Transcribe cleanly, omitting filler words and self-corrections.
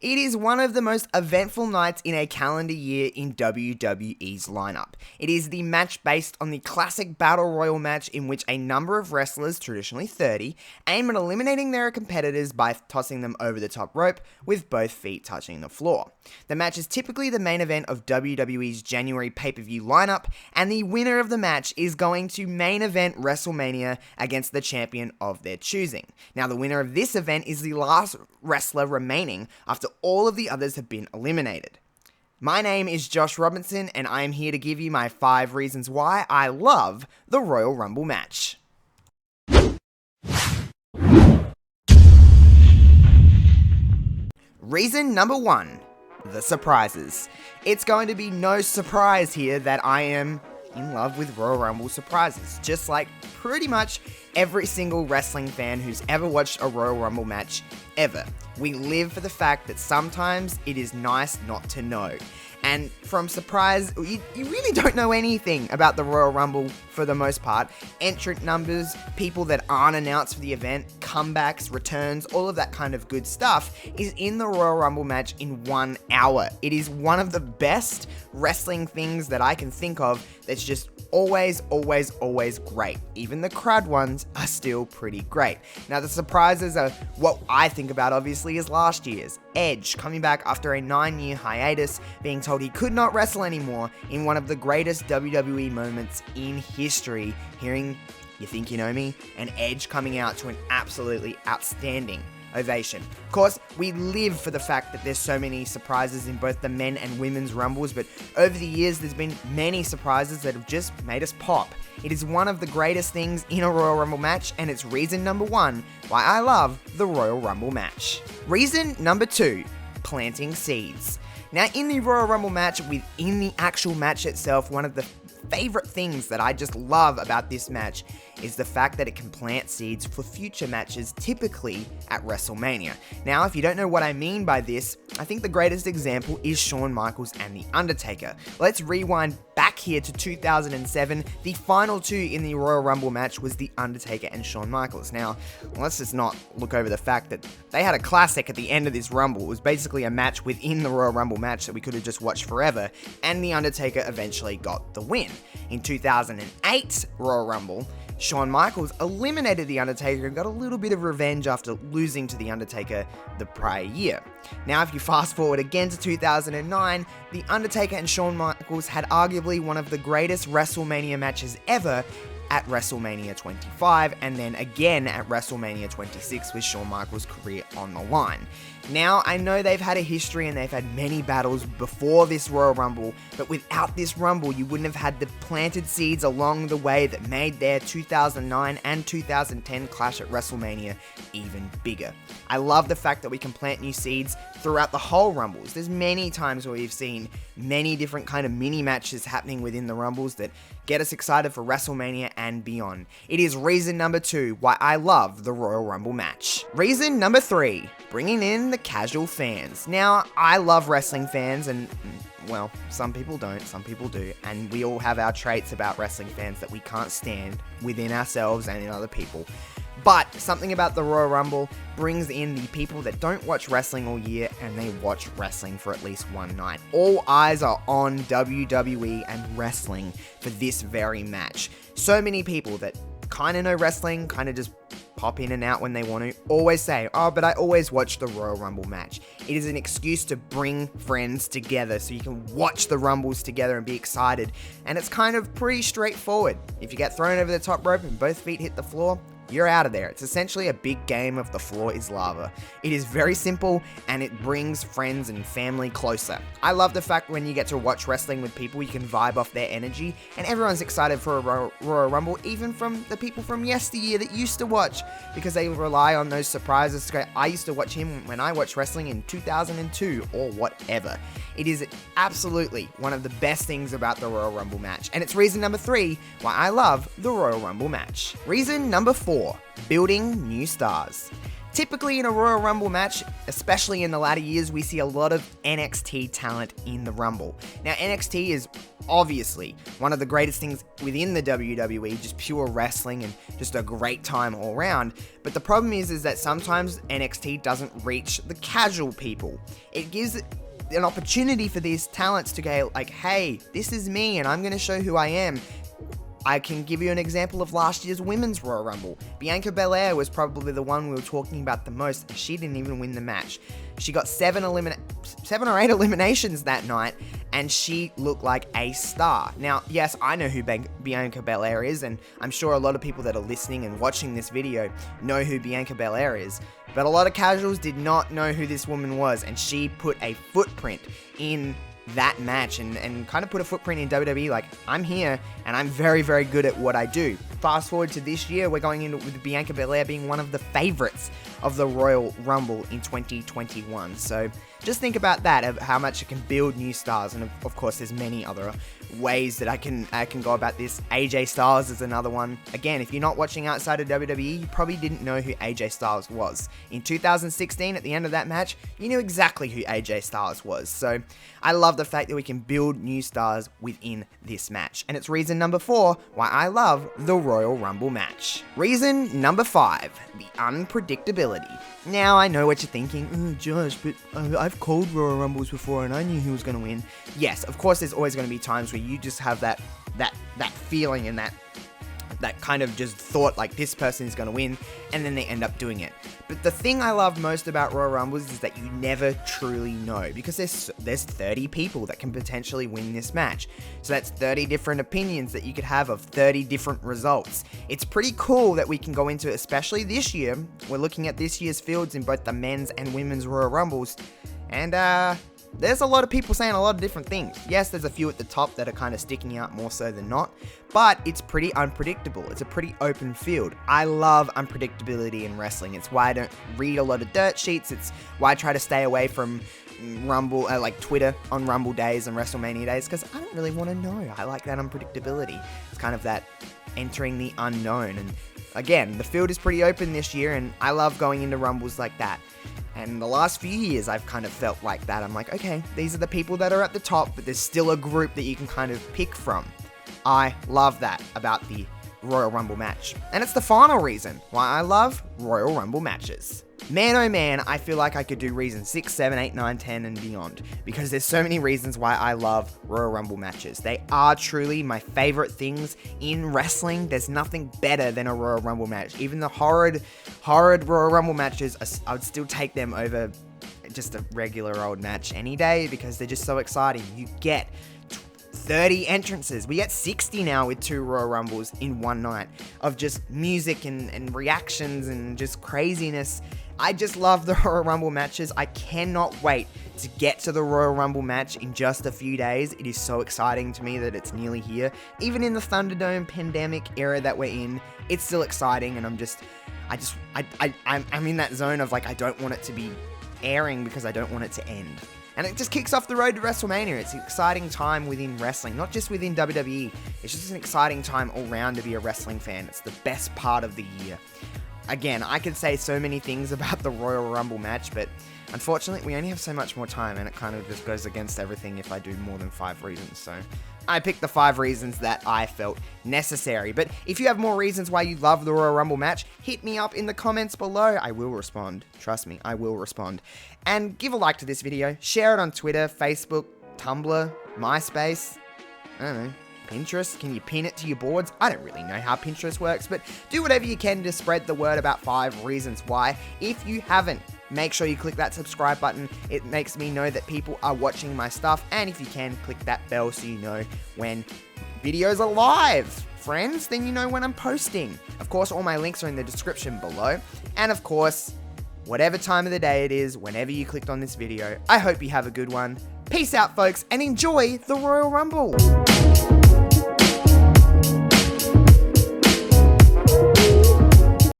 It is one of the most eventful nights in a calendar year in WWE's lineup. It is the match based on the classic Battle Royal match in which a number of wrestlers, traditionally 30, aim at eliminating their competitors by tossing them over the top rope with both feet touching the floor. The match is typically the main event of WWE's January pay-per-view lineup, and the winner of the match is going to main event WrestleMania against the champion of their choosing. Now, the winner of this event is the last wrestler remaining after all of the others have been eliminated. My name is Josh Robinson, and I am here to give you my 5 reasons why I love the Royal Rumble match. Reason number 1, the surprises. It's going to be no surprise here that I am in love with Royal Rumble surprises, just like pretty much every single wrestling fan who's ever watched a Royal Rumble match ever. We live for the fact that sometimes it is nice not to know. And from surprise, you really don't know anything about the Royal Rumble for the most part. Entrant numbers, people that aren't announced for the event, comebacks, returns, all of that kind of good stuff is in the Royal Rumble match in 1 hour. It is one of the best wrestling things that I can think of that's just always great. Even the crowd ones are still pretty great. Now, the surprises are what I think about, obviously, is last year's. Edge coming back after a 9-year hiatus, being told he could not wrestle anymore in one of the greatest WWE moments in history, hearing "You Think You Know Me?" and Edge coming out to an absolutely outstanding ovation. Of course, we live for the fact that there's so many surprises in both the men and women's rumbles, but over the years there's been many surprises that have just made us pop. It is one of the greatest things in a Royal Rumble match, and it's reason number 1 why I love the Royal Rumble match. Reason number 2, planting seeds. Now, in the Royal Rumble match, within the actual match itself, one of the favorite things that I just love about this match is the fact that it can plant seeds for future matches, typically at WrestleMania. Now, if you don't know what I mean by this, I think the greatest example is Shawn Michaels and The Undertaker. Let's rewind back here to 2007. The final 2 in the Royal Rumble match was The Undertaker and Shawn Michaels. Now, let's just not look over the fact that they had a classic at the end of this Rumble. It was basically a match within the Royal Rumble match that we could have just watched forever, and The Undertaker eventually got the win. In 2008 Royal Rumble, Shawn Michaels eliminated The Undertaker and got a little bit of revenge after losing to The Undertaker the prior year. Now, if you fast forward again to 2009, The Undertaker and Shawn Michaels had arguably one of the greatest WrestleMania matches ever at WrestleMania 25, and then again at WrestleMania 26 with Shawn Michaels' career on the line. Now, I know they've had a history and they've had many battles before this Royal Rumble, but without this Rumble, you wouldn't have had the planted seeds along the way that made their 2009 and 2010 clash at WrestleMania even bigger. I love the fact that we can plant new seeds throughout the whole Rumbles. There's many times where we've seen many different kind of mini matches happening within the Rumbles that get us excited for WrestleMania and beyond. It is reason number 2 why I love the Royal Rumble match. Reason number 3, bringing in the casual fans. Now, I love wrestling fans, and well, some people don't, some people do, and we all have our traits about wrestling fans that we can't stand within ourselves and in other people. But something about the Royal Rumble brings in the people that don't watch wrestling all year, and they watch wrestling for at least one night. All eyes are on WWE and wrestling for this very match. So many people that kind of know wrestling, kind of just pop in and out when they want to, always say, "Oh, but I always watch the Royal Rumble match." It is an excuse to bring friends together so you can watch the Rumbles together and be excited. And it's kind of pretty straightforward. If you get thrown over the top rope and both feet hit the floor, you're out of there. It's essentially a big game of the floor is lava. It is very simple, and it brings friends and family closer. I love the fact when you get to watch wrestling with people, you can vibe off their energy, and everyone's excited for a Royal Rumble, even from the people from yesteryear that used to watch, because they rely on those surprises to go, "I used to watch him when I watched wrestling in 2002, or whatever. It is absolutely one of the best things about the Royal Rumble match, and it's reason number 3 why I love the Royal Rumble match. Reason number 4, building new stars. Typically in a Royal Rumble match, especially in the latter years, we see a lot of NXT talent in the Rumble. Now, NXT is obviously one of the greatest things within the WWE, just pure wrestling and just a great time all around. But the problem is that sometimes NXT doesn't reach the casual people. It gives an opportunity for these talents to go like, hey, this is me and I'm going to show who I am. I can give you an example of last year's Women's Royal Rumble. Bianca Belair was probably the one we were talking about the most, and she didn't even win the match. She got 7 or 8 eliminations that night, and she looked like a star. Now, yes, I know who Bianca Belair is, and I'm sure a lot of people that are listening and watching this video know who Bianca Belair is, but a lot of casuals did not know who this woman was, and she put a footprint in that match and kind of put a footprint in WWE, like, I'm here and I'm very, very good at what I do. Fast forward to this year, we're going into with Bianca Belair being one of the favorites of the Royal Rumble in 2021. So just think about that, of how much it can build new stars, and of course there's many other ways that I can go about this. AJ Styles is another one. Again, if you're not watching outside of WWE, you probably didn't know who AJ Styles was. In 2016, at the end of that match, you knew exactly who AJ Styles was. So I love the fact that we can build new stars within this match. And it's reason number 4 why I love the Royal Rumble match. Reason number 5, the unpredictability. Now, I know what you're thinking, Josh, but I've called Royal Rumbles before and I knew who was going to win. Yes, of course, there's always going to be times where you just have that feeling and that kind of just thought like this person is going to win, and then they end up doing it. But the thing I love most about Royal Rumbles is that you never truly know, because there's 30 people that can potentially win this match. So that's 30 different opinions that you could have of 30 different results. It's pretty cool that we can go into, especially this year. We're looking at this year's fields in both the men's and women's Royal Rumbles, and there's a lot of people saying a lot of different things. Yes, there's a few at the top that are kind of sticking out more so than not, but it's pretty unpredictable. It's a pretty open field. I love unpredictability in wrestling. It's why I don't read a lot of dirt sheets. It's why I try to stay away from Rumble, like Twitter on Rumble days and WrestleMania days, because I don't really want to know. I like that unpredictability. It's kind of that entering the unknown. And again, the field is pretty open this year, and I love going into Rumbles like that. And the last few years, I've kind of felt like that. I'm like, okay, these are the people that are at the top, but there's still a group that you can kind of pick from. I love that about the Royal Rumble match. And it's the final reason why I love Royal Rumble matches. Man, oh man, I feel like I could do reasons 6, 7, 8, 9, 10, and beyond, because there's so many reasons why I love Royal Rumble matches. They are truly my favorite things in wrestling. There's nothing better than a Royal Rumble match. Even the horrid Royal Rumble matches, I would still take them over just a regular old match any day, because they're just so exciting. You get 30 entrances. We get 60 now with 2 Royal Rumbles in one night of just music and reactions and just craziness. I just love the Royal Rumble matches. I cannot wait to get to the Royal Rumble match in just a few days. It is so exciting to me that it's nearly here. Even in the Thunderdome pandemic era that we're in, it's still exciting, and I'm in that zone of like, I don't want it to be airing because I don't want it to end. And it just kicks off the road to WrestleMania. It's an exciting time within wrestling, not just within WWE. It's just an exciting time all round to be a wrestling fan. It's the best part of the year. Again, I could say so many things about the Royal Rumble match, but unfortunately, we only have so much more time, and it kind of just goes against everything if I do more than 5 reasons. So I picked the 5 reasons that I felt necessary. But if you have more reasons why you love the Royal Rumble match, hit me up in the comments below. I will respond. Trust me, I will respond. And give a like to this video. Share it on Twitter, Facebook, Tumblr, MySpace. I don't know. Pinterest? Can you pin it to your boards? I don't really know how Pinterest works, but do whatever you can to spread the word about 5 reasons why. If you haven't, make sure you click that subscribe button. It makes me know that people are watching my stuff, and if you can, click that bell so you know when videos are live. Friends, then you know when I'm posting. Of course, all my links are in the description below, and of course, whatever time of the day it is, whenever you clicked on this video, I hope you have a good one. Peace out, folks, and enjoy the Royal Rumble!